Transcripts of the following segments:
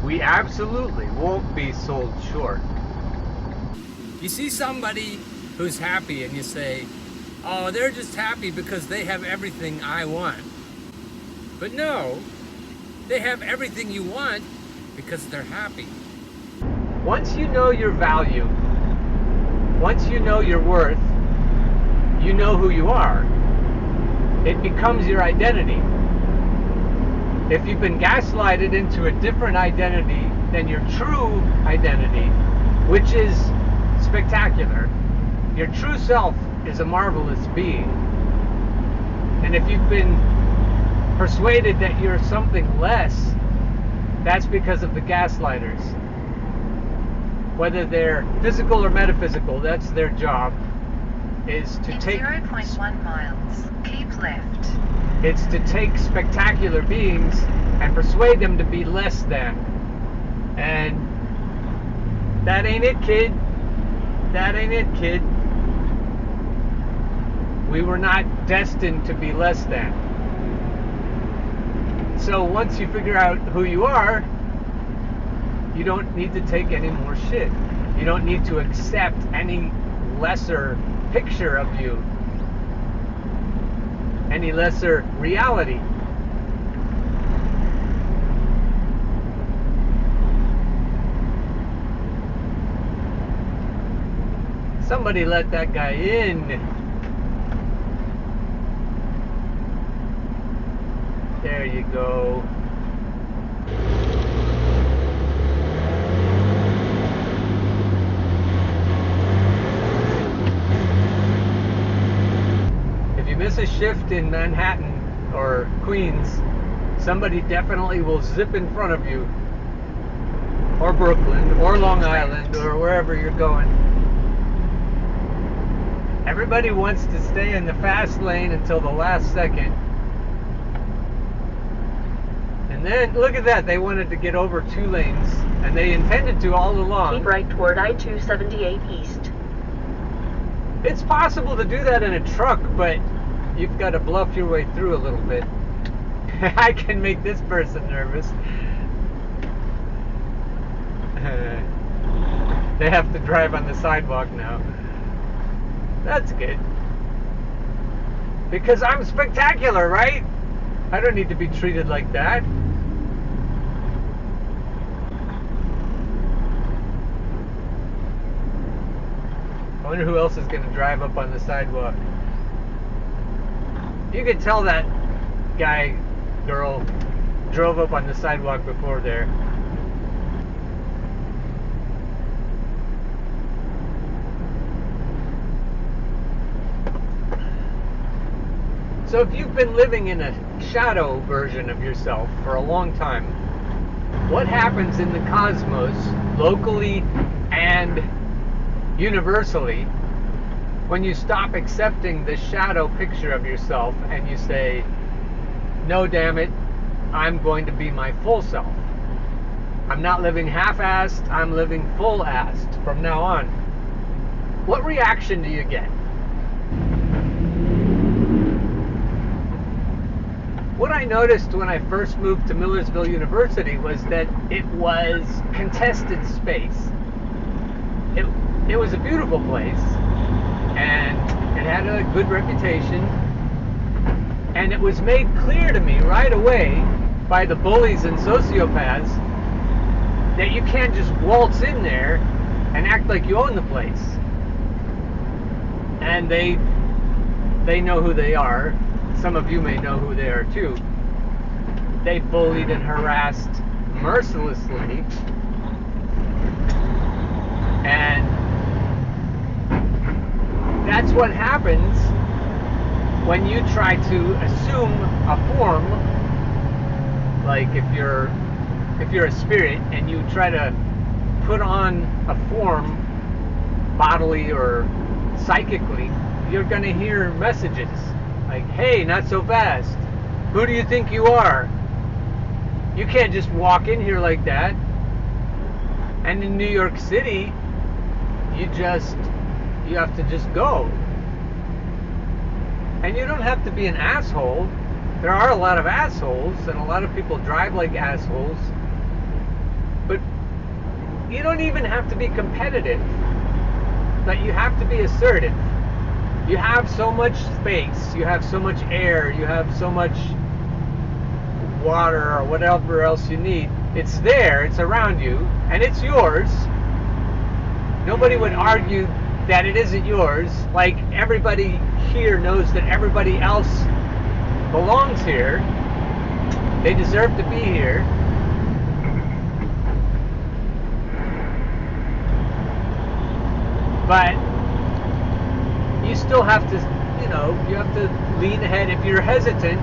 we absolutely won't be sold short. You see somebody who's happy and you say, oh, they're just happy because they have everything I want. But no, they have everything you want because they're happy. Once you know your value, once you know your worth, you know who you are. It becomes your identity. If you've been gaslighted into a different identity than your true identity, which is spectacular, your true self is a marvelous being. And if you've been persuaded that you're something less, that's because of the gaslighters. Whether they're physical or metaphysical, that's their job, is to take 0.1 miles, keep left. It's to take spectacular beings and persuade them to be less than. And that ain't it, kid. That ain't it, kid. We were not destined to be less than. So once you figure out who you are, you don't need to take any more shit. You don't need to accept any lesser picture of you, any lesser reality. Somebody let that guy in. There you go. If you miss a shift in Manhattan or Queens, somebody definitely will zip in front of you, or Brooklyn, or Long Island, or wherever you're going. Everybody wants to stay in the fast lane until the last second. And then, look at that, they wanted to get over 2 lanes, and they intended to all along. Keep right toward I-278 East. It's possible to do that in a truck, but you've got to bluff your way through a little bit. I can make this person nervous. They have to drive on the sidewalk now. That's good. Because I'm spectacular, right? I don't need to be treated like that. I wonder who else is going to drive up on the sidewalk. You could tell that guy, girl, drove up on the sidewalk before there. So if you've been living in a shadow version of yourself for a long time, what happens in the cosmos, locally and universally, when you stop accepting the shadow picture of yourself and you say, no, damn it, I'm going to be my full self. I'm not living half-assed, I'm living full-assed from now on. What reaction do you get? What I noticed when I first moved to Millersville University was that it was contested space. It was a beautiful place, and it had a good reputation, and it was made clear to me right away by the bullies and sociopaths that you can't just waltz in there and act like you own the place. And they know who they are. Some of you may know who they are too. They bullied and harassed mercilessly. And that's what happens when you try to assume a form. Like if you're a spirit and you try to put on a form bodily or psychically, you're going to hear messages like, hey, not so fast. Who do you think you are? You can't just walk in here like that. And in New York City, you have to just go. And you don't have to be an asshole. There are a lot of assholes, and a lot of people drive like assholes. you don't even have to be competitive, but you have to be assertive. You have so much space, you have so much air, you have so much water or whatever else you need. It's there, it's around you, and it's yours. Nobody would argue that it isn't yours. Like, everybody here knows that everybody else belongs here. They deserve to be here. But you still have to, you have to lean ahead. If you're hesitant,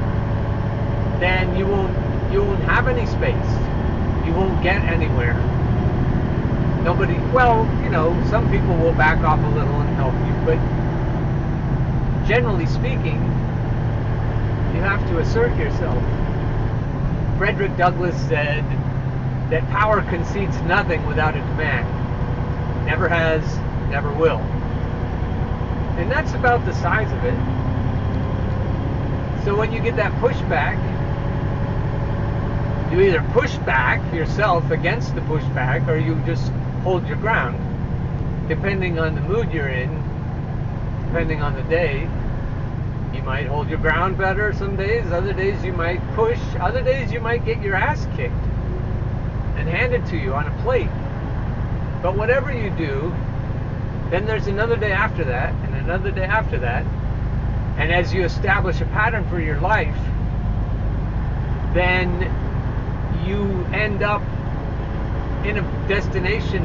then you won't have any space. You won't get anywhere. Nobody, some people will back off a little and help you, but generally speaking, you have to assert yourself. Frederick Douglass said that power concedes nothing without a demand. Never has, never will. And that's about the size of it. So when you get that pushback, you either push back yourself against the pushback, or you just hold your ground. Depending on the mood you're in, depending on the day, you might hold your ground better some days. Other days you might push. Other days you might get your ass kicked and handed to you on a plate. But whatever you do, then there's another day after that, and another day after that. And as you establish a pattern for your life, then you end up in a destination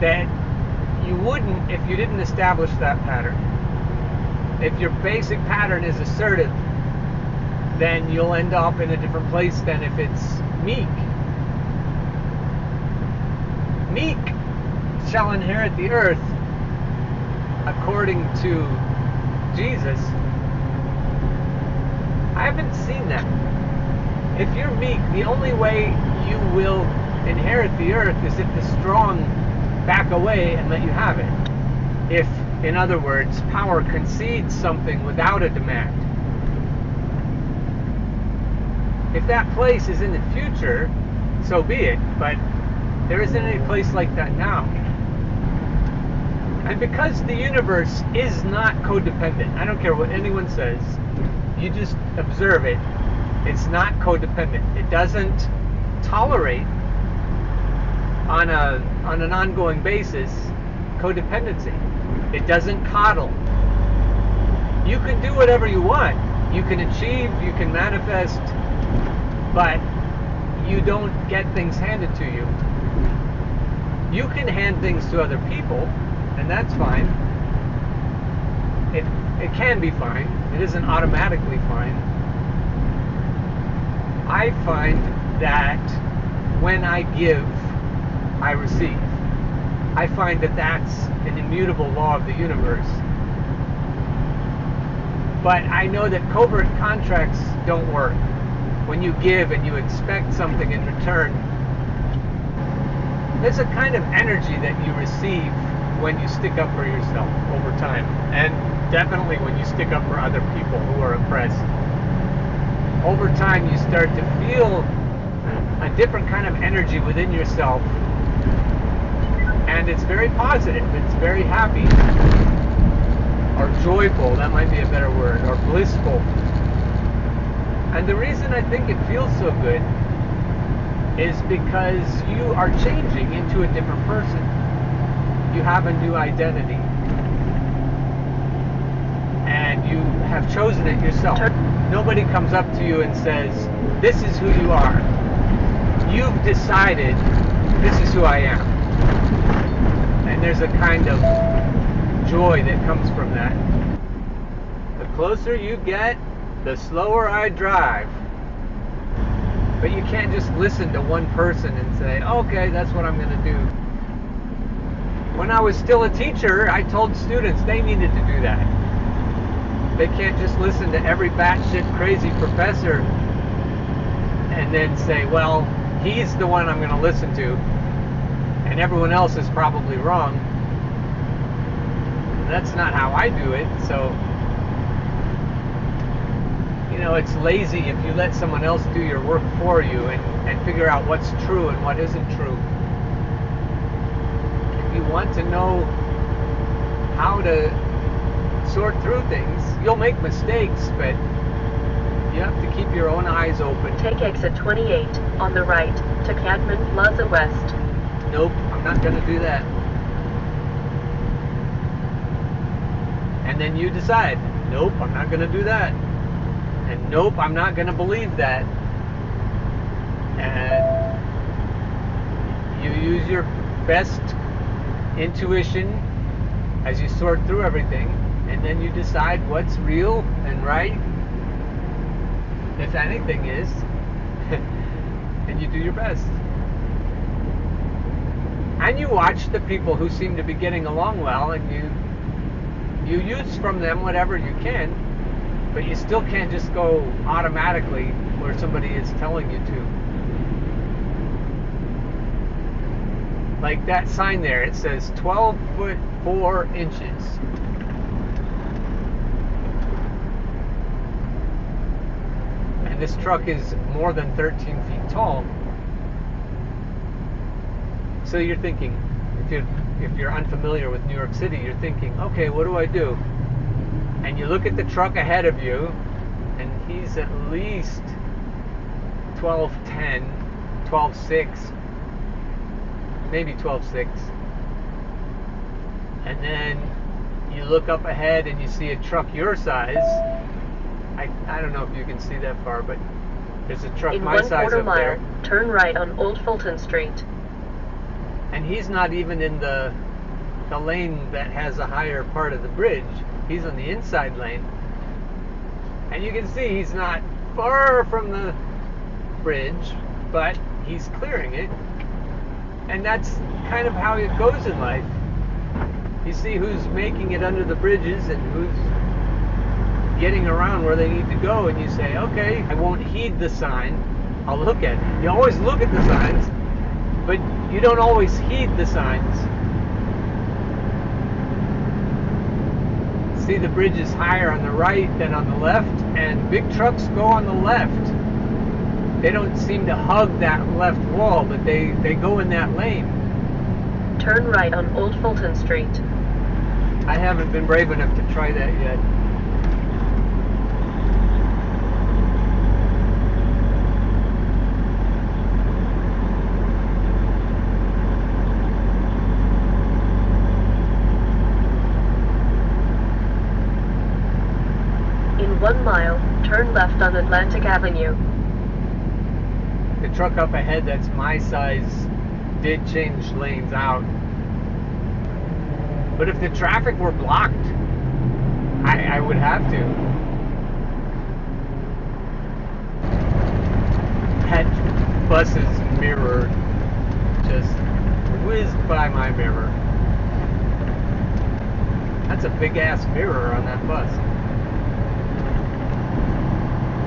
that you wouldn't if you didn't establish that pattern. If your basic pattern is assertive, then you'll end up in a different place than if it's meek. Meek shall inherit the earth, according to Jesus. I haven't seen that. If you're meek, the only way you will inherit the earth is if the strong back away and let you have it. If, in other words, power concedes something without a demand. If that place is in the future, so be it, but there isn't any place like that now. And because the universe is not codependent, I don't care what anyone says, you just observe it. It's not codependent. It doesn't tolerate on an ongoing basis codependency. It doesn't coddle. You can do whatever you want. You can achieve, you can manifest, but you don't get things handed to you. You can hand things to other people, and that's fine. It can be fine. It isn't automatically fine. I find that when I give, I receive. I find that that's an immutable law of the universe. But I know that covert contracts don't work. When you give and you expect something in return, there's a kind of energy that you receive when you stick up for yourself over time. And definitely when you stick up for other people who are oppressed. Over time you start to feel a different kind of energy within yourself. And it's very positive, it's very happy. Or joyful, that might be a better word, or blissful. And the reason I think it feels so good is because you are changing into a different person. You have a new identity. And you have chosen it yourself. Nobody comes up to you and says, this is who you are. You've decided, this is who I am. And there's a kind of joy that comes from that. The closer you get, the slower I drive. But you can't just listen to one person and say, okay, that's what I'm going to do. When I was still a teacher, I told students they needed to do that. They can't just listen to every batshit crazy professor and then say, well, he's the one I'm going to listen to, and everyone else is probably wrong. That's not how I do it, so it's lazy if you let someone else do your work for you and figure out what's true and what isn't true. you want to know how to sort through things, you'll make mistakes, but you have to keep your own eyes open. Take exit 28 on the right to Cadman Plaza West. Nope, I'm not going to do that. And then you decide, nope, I'm not going to do that. And nope, I'm not going to believe that. And you use your best intuition as you sort through everything, and then you decide what's real and right, if anything is, and you do your best. And you watch the people who seem to be getting along well, and you use from them whatever you can, but you still can't just go automatically where somebody is telling you to. Like that sign there, it says 12 foot 4 inches. And this truck is more than 13 feet tall. So you're thinking, if you're unfamiliar with New York City, you're thinking, okay, what do I do? And you look at the truck ahead of you, and he's at least 12.10, 12.6, maybe 12.6. And then you look up ahead and you see a truck your size. I don't know if you can see that far, but there's a truck In my size up mile, there. turn right on Old Fulton Street. And he's not even in the lane that has a higher part of the bridge. He's on the inside lane. And you can see he's not far from the bridge, but he's clearing it. And that's kind of how it goes in life. You see who's making it under the bridges and who's getting around where they need to go, and you say, okay, I won't heed the sign, I'll look at it. You always look at the signs, but you don't always heed the signs. See, the bridge is higher on the right than on the left, and big trucks go on the left. They don't seem to hug that left wall, but they go in that lane. Turn right on Old Fulton Street. I haven't been brave enough to try that yet. In 1 mile, turn left on Atlantic Avenue. The truck up ahead that's my size did change lanes out. But if the traffic were blocked, I would have to. That bus's mirror just whizzed by my mirror. That's a big ass mirror on that bus.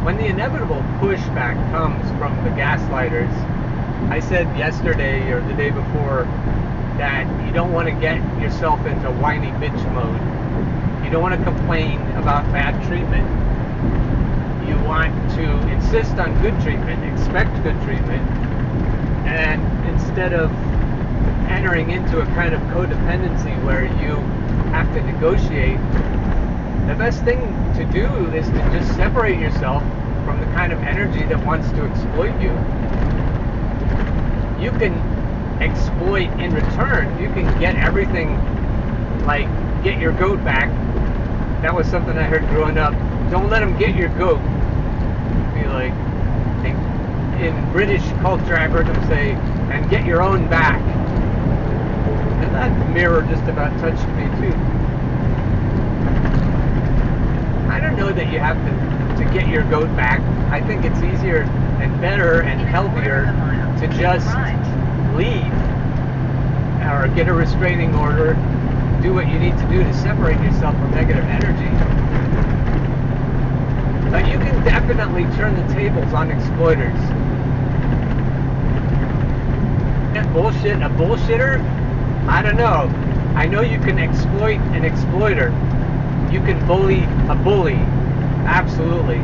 When the inevitable pushback comes from the gaslighters, I said yesterday or the day before that you don't want to get yourself into whiny bitch mode. You don't want to complain about bad treatment. You want to insist on good treatment, expect good treatment, and instead of entering into a kind of codependency where you have to negotiate, the best thing to do is to just separate yourself from the kind of energy that wants to exploit you. You can exploit in return. You can get everything, like get your goat back. That was something I heard growing up. Don't let them get your goat. Be like, in British culture, I've heard them say, and get your own back. And that mirror just about touched me too. I don't know that you have to get your goat back. I think it's easier and better and healthier to just leave or get a restraining order, do what you need to do to separate yourself from negative energy. But you can definitely turn the tables on exploiters. And bullshit, a bullshitter? I don't know. I know you can exploit an exploiter. You can bully a bully. Absolutely.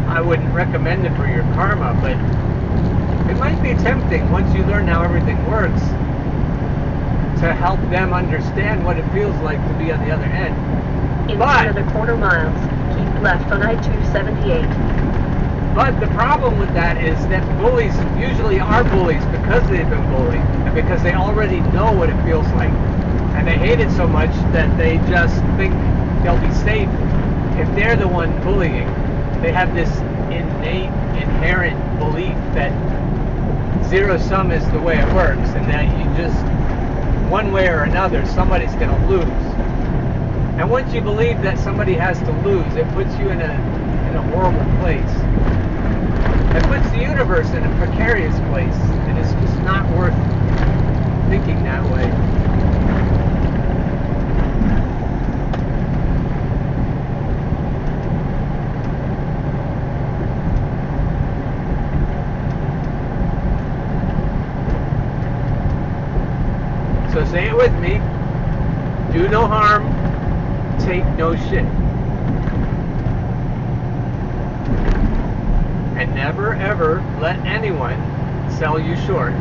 I wouldn't recommend it for your karma, but it might be tempting once you learn how everything works to help them understand what it feels like to be on the other end. In But- 1.25 miles, keep left on I-278. But the problem with that is that bullies usually are bullies because they've been bullied and because they already know what it feels like. And they hate it so much that they just think they'll be safe if they're the one bullying. They have this innate, inherent belief that zero sum is the way it works and that you just, one way or another, somebody's going to lose. And once you believe that somebody has to lose, it puts you in a horrible place. It puts the universe in a precarious place, and it's just not worth thinking that way. So say it with me. Do no harm, take no shit. And never ever let anyone sell you short.